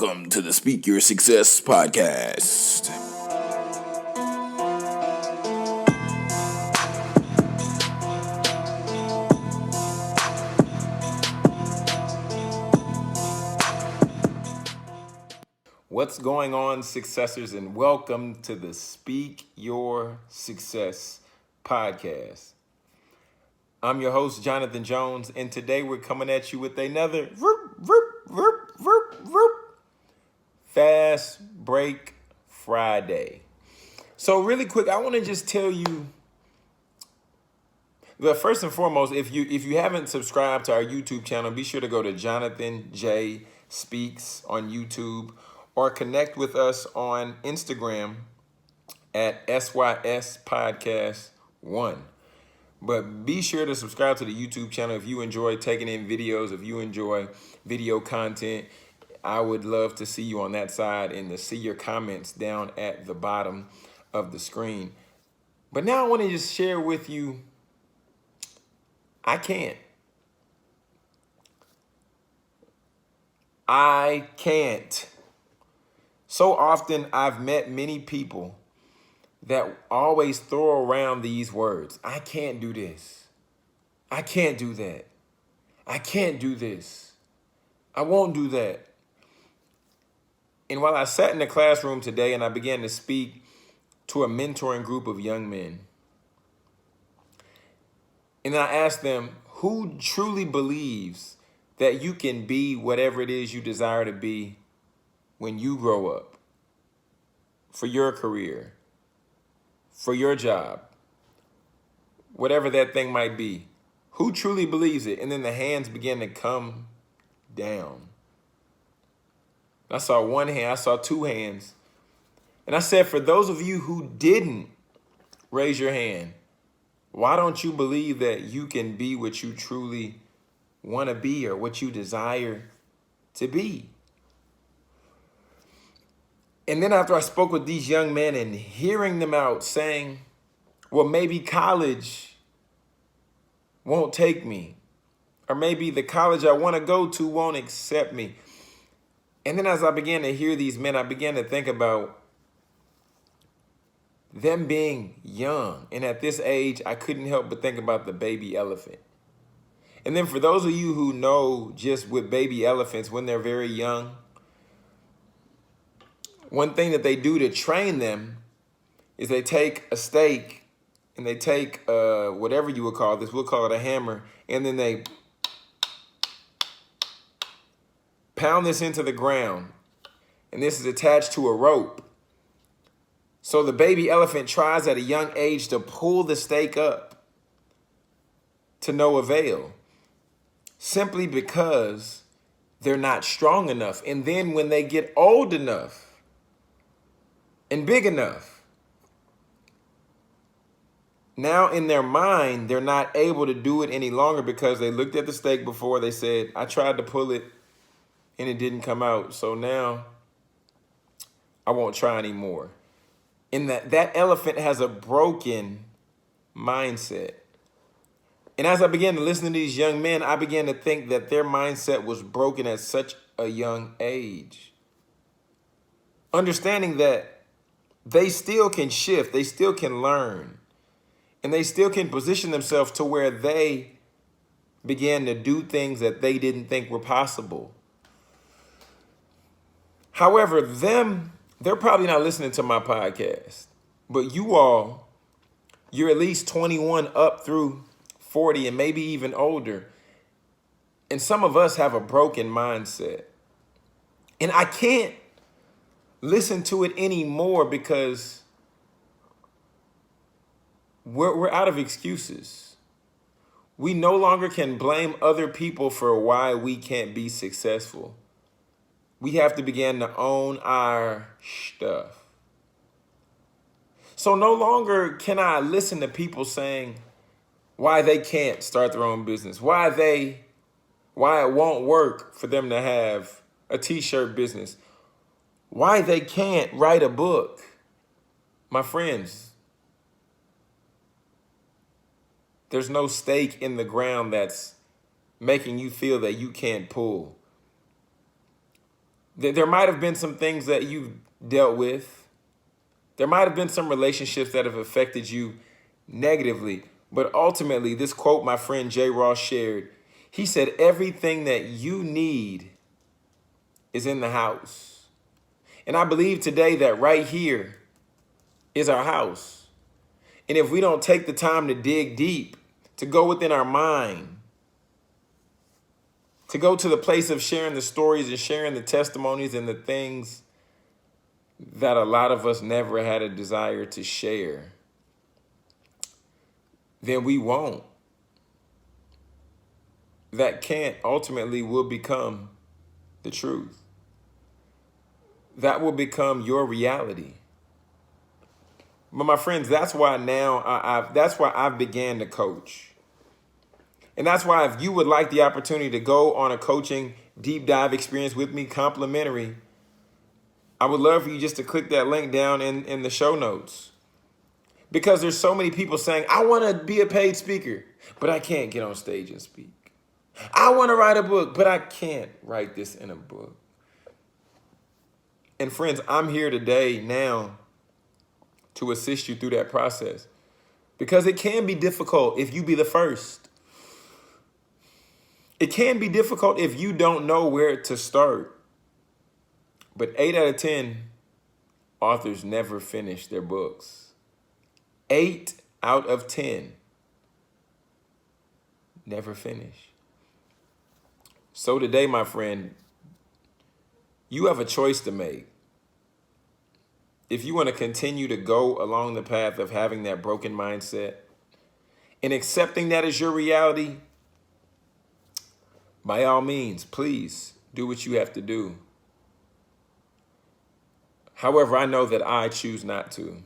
Welcome to the Speak Your Success podcast. What's going on, successors, and welcome to the Speak Your Success podcast. I'm your host, Jonathan Jones, and today we're coming at you with another Fast Break Friday. So really quick, I want to just tell you, well, first and foremost, if you haven't subscribed to our YouTube channel, be sure to go to Jonathan J Speaks on YouTube or connect with us on Instagram at SYS Podcast 1. But be sure to subscribe to the YouTube channel if you enjoy taking in videos, if you enjoy video content. I would love to see you on that side and to see your comments down at the bottom of the screen. But now I want to just share with you, I can't. So often I've met many people that always throw around these words. I can't do this. I can't do that. I can't do this. I won't do that. And while I sat in the classroom today and I began to speak to a mentoring group of young men, and I asked them, who truly believes that you can be whatever it is you desire to be when you grow up, for your career, for your job, whatever that thing might be? Who truly believes it? And then the hands began to come down. I saw one hand, I saw two hands. And I said, for those of you who didn't raise your hand, why don't you believe that you can be what you truly want to be or what you desire to be? And then after I spoke with these young men and hearing them out saying, well, maybe college won't take me, or maybe the college I want to go to won't accept me. And then as I began to hear these men, I began to think about them being young. And at this age, I couldn't help but think about the baby elephant. And then for those of you who know, just with baby elephants, when they're very young, one thing that they do to train them is they take a stake and they take whatever you would call this, we'll call it a hammer, and then they pound this into the ground. And this is attached to a rope. So the baby elephant tries at a young age to pull the stake up to no avail, simply because they're not strong enough. And then when they get old enough and big enough, now in their mind, they're not able to do it any longer because they looked at the stake before. They said, I tried to pull it and it didn't come out. So now I won't try anymore. And that elephant has a broken mindset. And as I began to listen to these young men, I began to think that their mindset was broken at such a young age. Understanding that they still can shift, they still can learn, and they still can position themselves to where they began to do things that they didn't think were possible. However, they're probably not listening to my podcast, but you're at least 21 up through 40 and maybe even older. And some of us have a broken mindset. And I can't listen to it anymore because we're out of excuses. We no longer can blame other people for why we can't be successful. We have to begin to own our stuff. So no longer can I listen to people saying why they can't start their own business, why it won't work for them to have a t-shirt business, why they can't write a book. My friends, there's no stake in the ground that's making you feel that you can't pull. There might have been some things that you've dealt with. There might have been some relationships that have affected you negatively. But ultimately, this quote my friend Jay Ross shared, he said, everything that you need is in the house. And I believe today that right here is our house. And if we don't take the time to dig deep, to go within our mind, to go to the place of sharing the stories and sharing the testimonies and the things that a lot of us never had a desire to share, then we won't. That can't ultimately will become the truth. That will become your reality. But my friends, that's why now I've began to coach. And that's why if you would like the opportunity to go on a coaching deep dive experience with me, complimentary, I would love for you just to click that link down in the show notes. Because there's so many people saying, I want to be a paid speaker, but I can't get on stage and speak. I want to write a book, but I can't write this in a book. And friends, I'm here today now to assist you through that process. Because it can be difficult if you be the first. It can be difficult if you don't know where to start. But 8 out of 10 authors never finish their books. 8 out of 10 never finish. So today, my friend, you have a choice to make. If you want to continue to go along the path of having that broken mindset and accepting that as your reality, by all means, please do what you have to do. However, I know that I choose not to.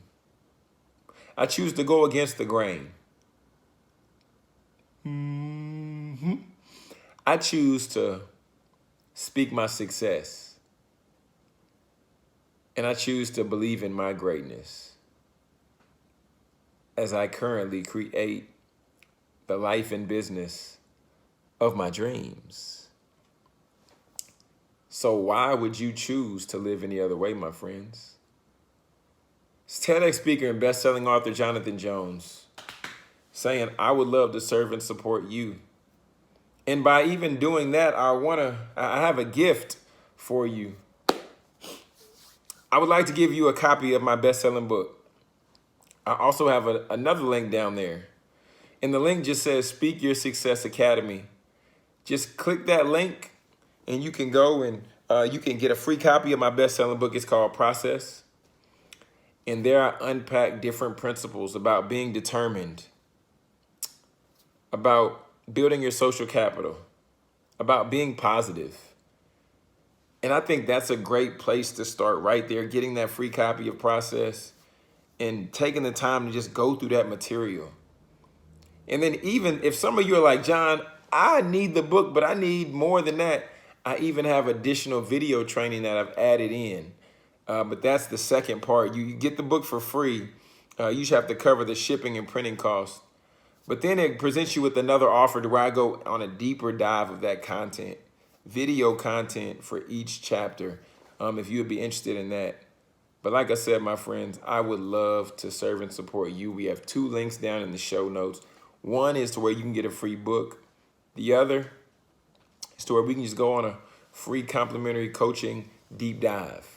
I choose to go against the grain. I choose to speak my success. And I choose to believe in my greatness as I currently create the life and business of my dreams. So why would you choose to live any other way, my friends? It's TEDx speaker and best-selling author Jonathan Jones saying, I would love to serve and support you. And by even doing that, I have a gift for you. I would like to give you a copy of my best-selling book. I also have another link down there. And the link just says Speak Your Success Academy. Just click that link and you can go and you can get a free copy of my best-selling book. It's called Process. And there I unpack different principles about being determined, about building your social capital, about being positive. And I think that's a great place to start right there, getting that free copy of Process and taking the time to just go through that material. And then even if some of you are like, John, I need the book, but I need more than that. I even have additional video training that I've added in. But that's the second part. You get the book for free. You just have to cover the shipping and printing costs. But then it presents you with another offer to where I go on a deeper dive of that content, video content for each chapter, if you would be interested in that. But like I said, my friends, I would love to serve and support you. We have 2 links down in the show notes. One is to where you can get a free book. The other is to where we can just go on a free complimentary coaching deep dive.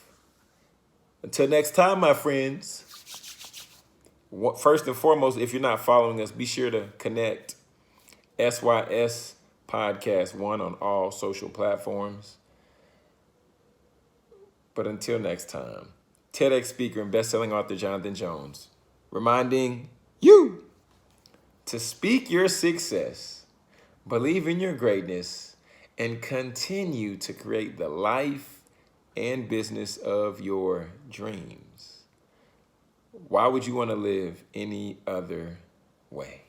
Until next time, my friends, first and foremost, if you're not following us, be sure to connect SYS Podcast 1 on all social platforms. But until next time, TEDx speaker and best-selling author Jonathan Jones, reminding you to speak your success, believe in your greatness, and continue to create the life and business of your dreams. Why would you want to live any other way?